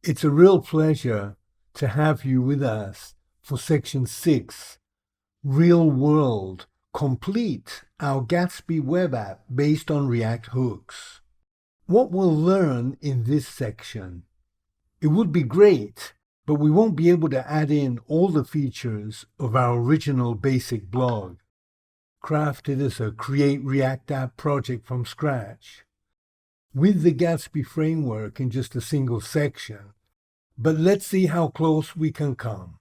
It's a real pleasure to have you with us for Section 6, Real World, Complete, our Gatsby web app based on React hooks. What we'll learn in this section. It would be great, but we won't be able to add in all the features of our original basic blog, crafted as a Create React App project from scratch, with the Gatsby framework in just a single section. But let's see how close we can come.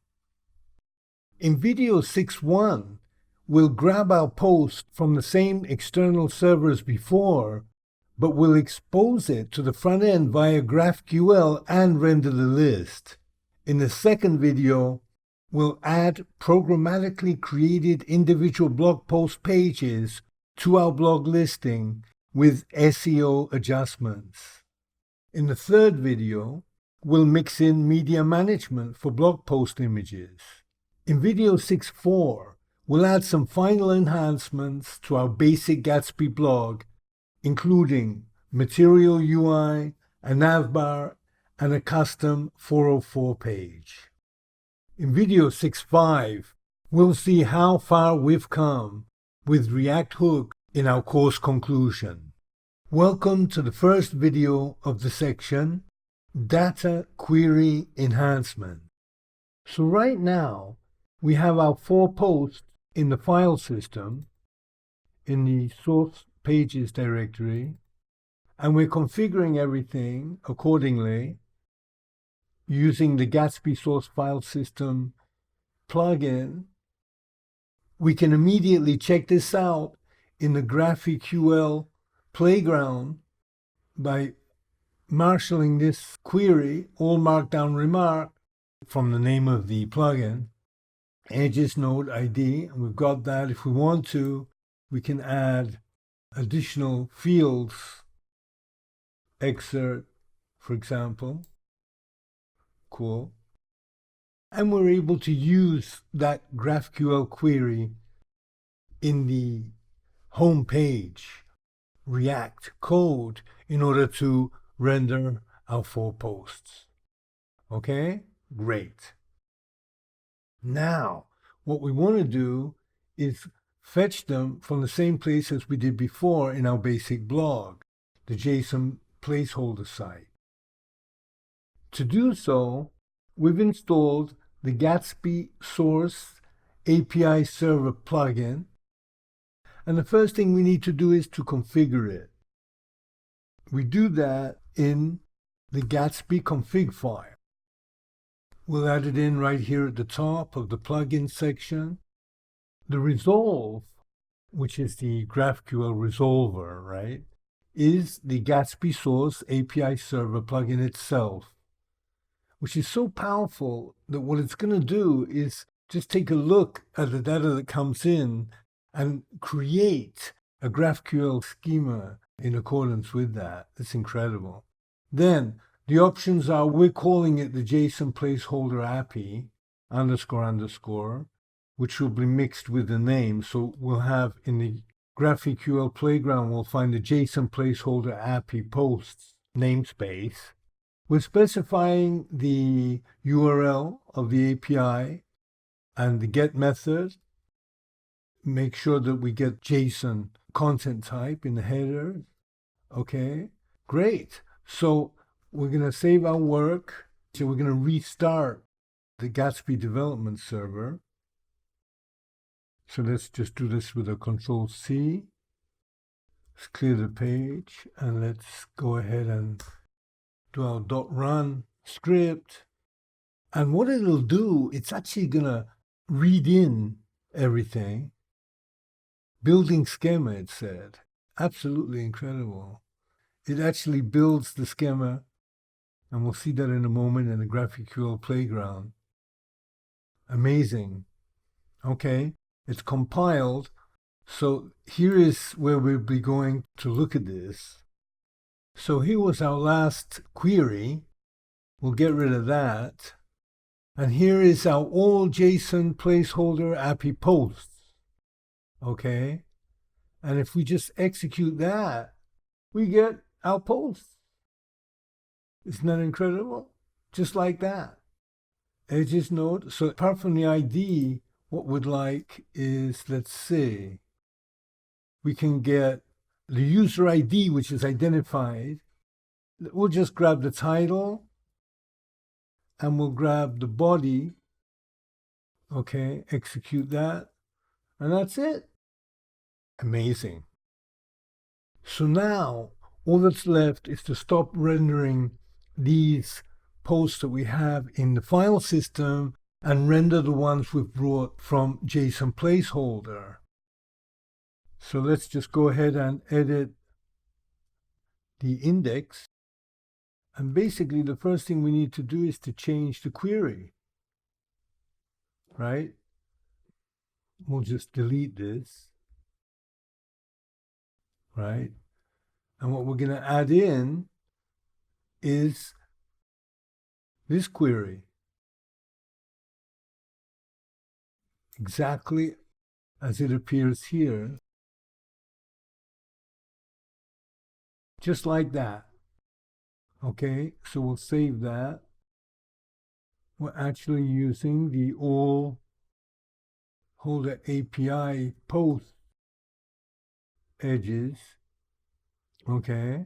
In video 6.1, we'll grab our post from the same external server as before, but we'll expose it to the front end via GraphQL and render the list. In the second video, we'll add programmatically created individual blog post pages to our blog listing with SEO adjustments. In the third video, we'll mix in media management for blog post images. In video 6.4, we'll add some final enhancements to our basic Gatsby blog, including Material UI, a navbar, and a custom 404 page. In video 6.5, we'll see how far we've come with React Hook in our course conclusion. Welcome to the first video of the section, Data Query Enhancement. So right now, we have our 4 posts in the file system, in the source pages directory, and we're configuring everything accordingly using the Gatsby source file system plugin. We can immediately check this out in the GraphQL playground by marshalling this query, all markdown remark, from the name of the plugin, edges node ID, and we've got that. If we want to, we can add additional fields, excerpt, for example. Cool. And we're able to use that GraphQL query in the home page, React code, in order to render our 4 posts. Okay? Great. Now, what we want to do is fetch them from the same place as we did before in our basic blog, the JSON placeholder site. To do so, we've installed the Gatsby Source API Server plugin, and the first thing we need to do is to configure it. We do that in the Gatsby config file. We'll add it in right here at the top of the plugin section. The resolve, which is the GraphQL resolver, right, is the Gatsby Source API Server plugin itself, which is so powerful that what it's going to do is just take a look at the data that comes in and create a GraphQL schema in accordance with that. It's incredible. Then the options are, we're calling it the JSON placeholder API __, which will be mixed with the name. So we'll have in the GraphQL playground, we'll find the JSON placeholder API posts namespace. We're specifying the URL of the API and the get method. Make sure that we get JSON content type in the header. Okay, great. So we're going to save our work. So we're going to restart the Gatsby development server. So let's just do this with a Control-C. Let's clear the page and let's go ahead and do our .run script. And what it'll do, it's actually going to read in everything. Building schema, it said. Absolutely incredible. It actually builds the schema, and we'll see that in a moment in the GraphQL playground. Amazing. Okay, it's compiled. So here is where we'll be going to look at this. So here was our last query. We'll get rid of that. And here is our all JSON placeholder API posts. Okay. And if we just execute that, we get our posts. Isn't that incredible? just like that. Edges node. So apart from the ID, what we'd like is, let's see, we can get the user ID, which is identified. We'll just grab the title and we'll grab the body. Okay, execute that. And that's it. Amazing. So now all that's left is to stop rendering these posts that we have in the file system and render the ones we've brought from JSON placeholder. So let's just go ahead and edit the index. And basically the first thing we need to do is to change the query, right? We'll just delete this, right? And what we're going to add in is this query, exactly as it appears here, just like that. Okay, so we'll save that. We're actually using the all holder API post edges. Okay,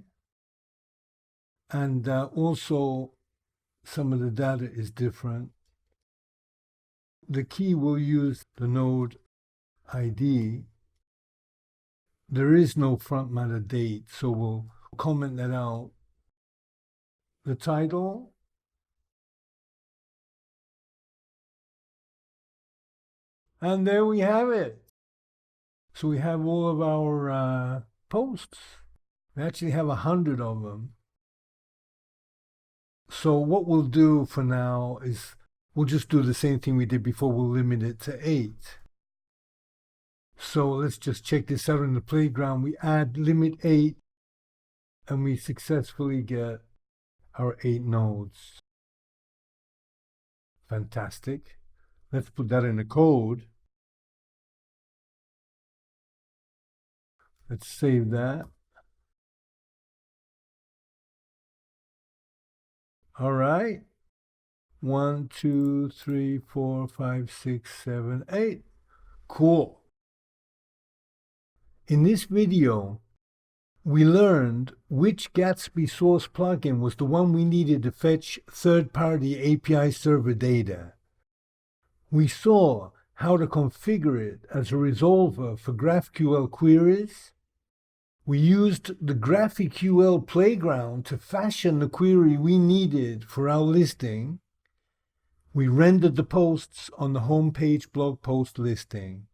and also some of the data is different. The key will use the node ID. There is no front matter date, so we'll comment that out. The title, and there we have it. So we have all of our posts. We actually have 100 of them. So what we'll do for now is we'll just do the same thing we did before. We'll limit it to 8. So let's just check this out in the playground. We add limit 8 and we successfully get our 8 nodes. Fantastic. Let's put that in the code. Let's save that. All right. 1, 2, 3, 4, 5, 6, 7, 8. Cool. In this video, we learned which Gatsby source plugin was the one we needed to fetch third-party API server data. We saw how to configure it as a resolver for GraphQL queries. We used the GraphQL playground to fashion the query we needed for our listing. We rendered the posts on the homepage blog post listing.